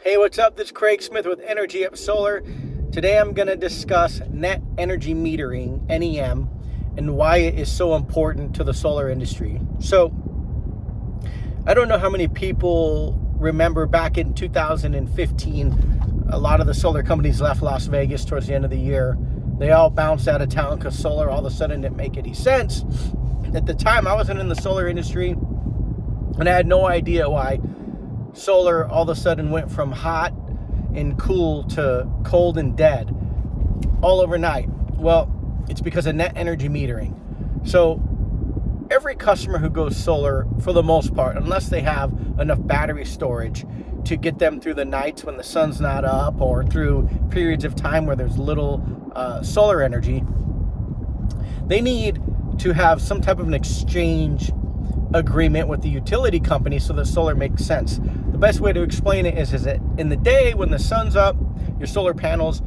Hey, what's up? This is Craig Smith with Energy Up Solar. Today I'm going to discuss net energy metering, NEM, and why it is so important to the solar industry. So, I don't know how many people remember back in 2015, a lot of the solar companies left Las Vegas towards the end of the year. They all bounced out of town because solar all of a sudden didn't make any sense. At the time, I wasn't in the solar industry, and I had no idea why solar all of a sudden went from hot and cool to cold and dead all overnight. Well, it's because of net energy metering. So every customer who goes solar, for the most part, unless they have enough battery storage to get them through the nights when the sun's not up or through periods of time where there's little solar energy, they need to have some type of an exchange agreement with the utility company so that solar makes sense. The best way to explain it is that in the day when the sun's up, your solar panels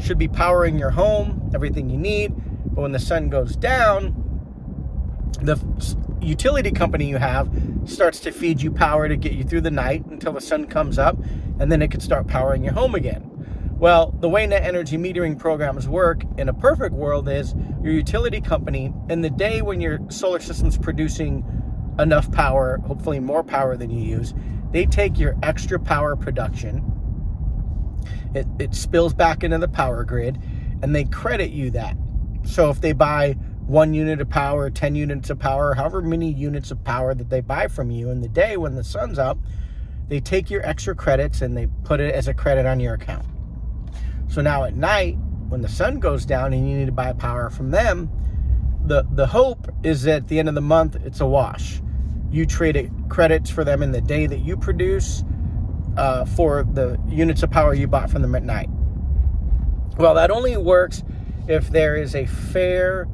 should be powering your home, everything you need. But when the sun goes down, the utility company you have starts to feed you power to get you through the night until the sun comes up, and then it can start powering your home again. Well, the way net energy metering programs work in a perfect world is your utility company, in the day when your solar system's producing enough power, hopefully more power than you use, they take your extra power production, it spills back into the power grid, and they credit you that. So if they buy 1 unit of power, 10 units of power, however many units of power that they buy from you in the day when the sun's up, they take your extra credits and they put it as a credit on your account. So now at night, when the sun goes down and you need to buy power from them, the hope is that at the end of the month, it's a wash. You trade credits for them in the day that you produce for the units of power you bought from them at night. Well, that only works if there is a fair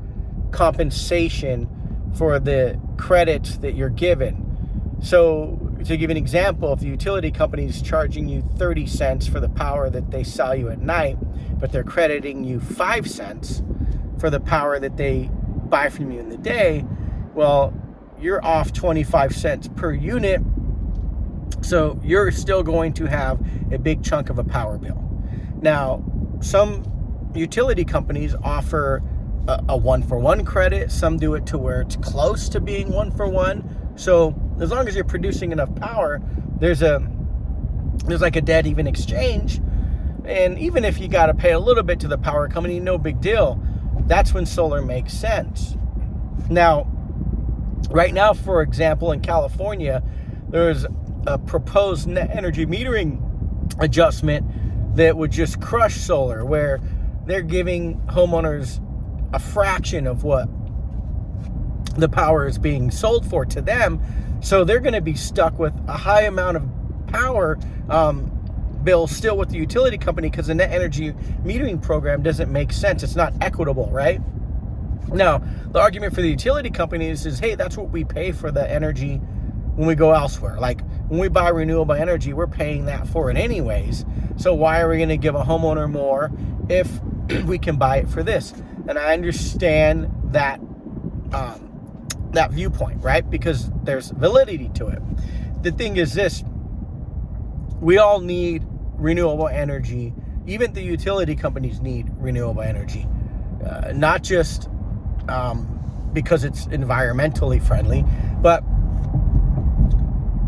compensation for the credits that you're given. So to give an example, if the utility company is charging you 30 cents for the power that they sell you at night, but they're crediting you 5 cents for the power that they buy from you in the day, well, you're off 25 cents per unit. So you're still going to have a big chunk of a power bill. Now, some utility companies offer a 1-for-1 credit. Some do it to where it's close to being 1-for-1. So as long as you're producing enough power, there's like a dead even exchange. And even if you got to pay a little bit to the power company, no big deal. That's when solar makes sense. Now, right now, for example, in California, there's a proposed net energy metering adjustment that would just crush solar, where they're giving homeowners a fraction of what the power is being sold for to them. So they're going to be stuck with a high amount of power bill still with the utility company, because the net energy metering program doesn't make sense. It's not equitable, right? Now, the argument for the utility companies is, hey, that's what we pay for the energy when we go elsewhere. Like when we buy renewable energy, we're paying that for it anyways. So why are we going to give a homeowner more if we can buy it for this? And I understand that that viewpoint, right? Because there's validity to it. The thing is this: we all need renewable energy. Even the utility companies need renewable energy, not just because it's environmentally friendly, but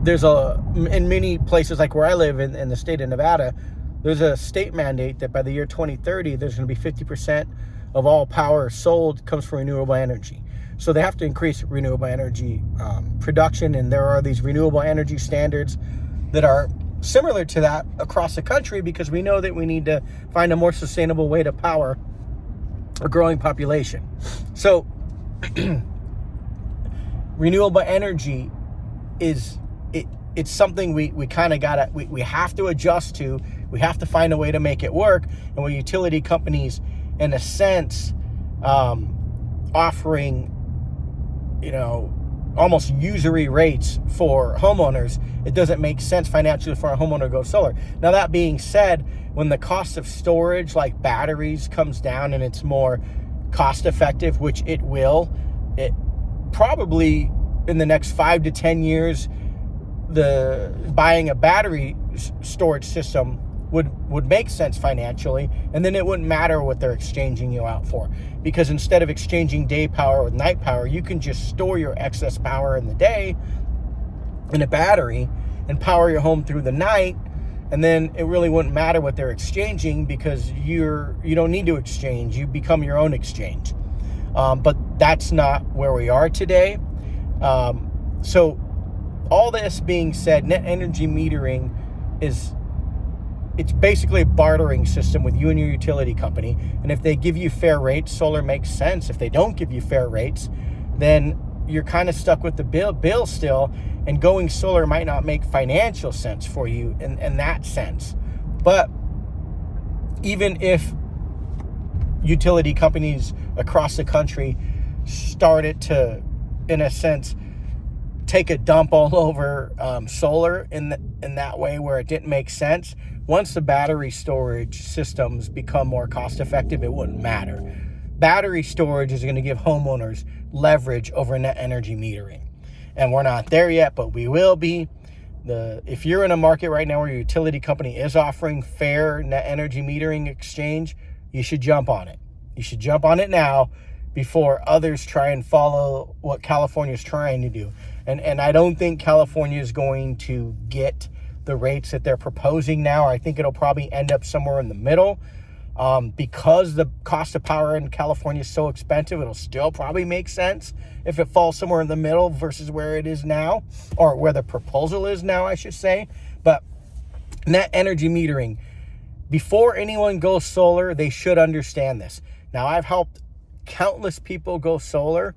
there's in many places like where I live in the state of Nevada, there's a state mandate that by the year 2030, there's going to be 50% of all power sold comes from renewable energy. So they have to increase renewable energy production, and there are these renewable energy standards that are similar to that across the country, because we know that we need to find a more sustainable way to power a growing population. So renewable energy it's something we kind of gotta we have to adjust to. We have to find a way to make it work. And with utility companies, in a sense, offering almost usury rates for homeowners, it doesn't make sense financially for a homeowner to go solar. Now, that being said, when the cost of storage like batteries comes down and it's more cost effective, which it will, it probably in the next 5 to 10 years, the buying a battery storage system would make sense financially, and then it wouldn't matter what they're exchanging you out for, because instead of exchanging day power with night power, you can just store your excess power in the day in a battery and power your home through the night, and then it really wouldn't matter what they're exchanging, because you don't need to exchange. You become your own exchange. But that's not where we are today. So all this being said, net energy metering it's basically a bartering system with you and your utility company. And if they give you fair rates, solar makes sense. If they don't give you fair rates, then you're kind of stuck with the bill still, and going solar might not make financial sense for you in that sense. But even if utility companies across the country started to, in a sense, take a dump all over solar in that way where it didn't make sense, once the battery storage systems become more cost effective, it wouldn't matter. Battery storage is going to give homeowners leverage over net energy metering. And we're not there yet, but we will be. If you're in a market right now where your utility company is offering fair net energy metering exchange, you should jump on it. You should jump on it now before others try and follow what California is trying to do. And I don't think California is going to get the rates that they're proposing now. I think it'll probably end up somewhere in the middle. Because the cost of power in California is so expensive, it'll still probably make sense if it falls somewhere in the middle versus where it is now, or where the proposal is now, I should say. But net energy metering, before anyone goes solar, they should understand this. Now, I've helped countless people go solar,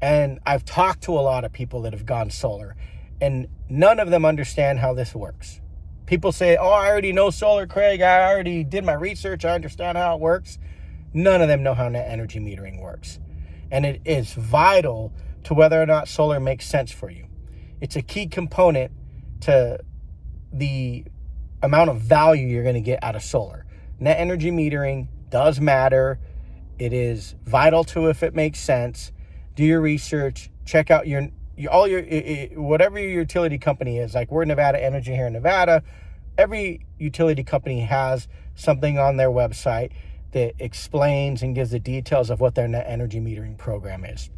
and I've talked to a lot of people that have gone solar, and none of them understand how this works. People say, oh, I already know solar, Craig. I already did my research. I understand how it works. None of them know how net energy metering works. And it is vital to whether or not solar makes sense for you. It's a key component to the amount of value you're going to get out of solar. Net energy metering does matter. It is vital to if it makes sense. Do your research. Check out whatever your utility company is. Like, we're Nevada Energy here in Nevada. Every utility company has something on their website that explains and gives the details of what their net energy metering program is.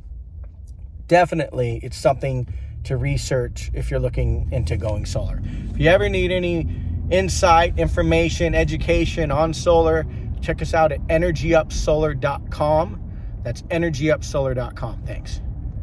Definitely, it's something to research if you're looking into going solar. If you ever need any insight, information, education on solar, check us out at energyupsolar.com. That's energyupsolar.com. Thanks.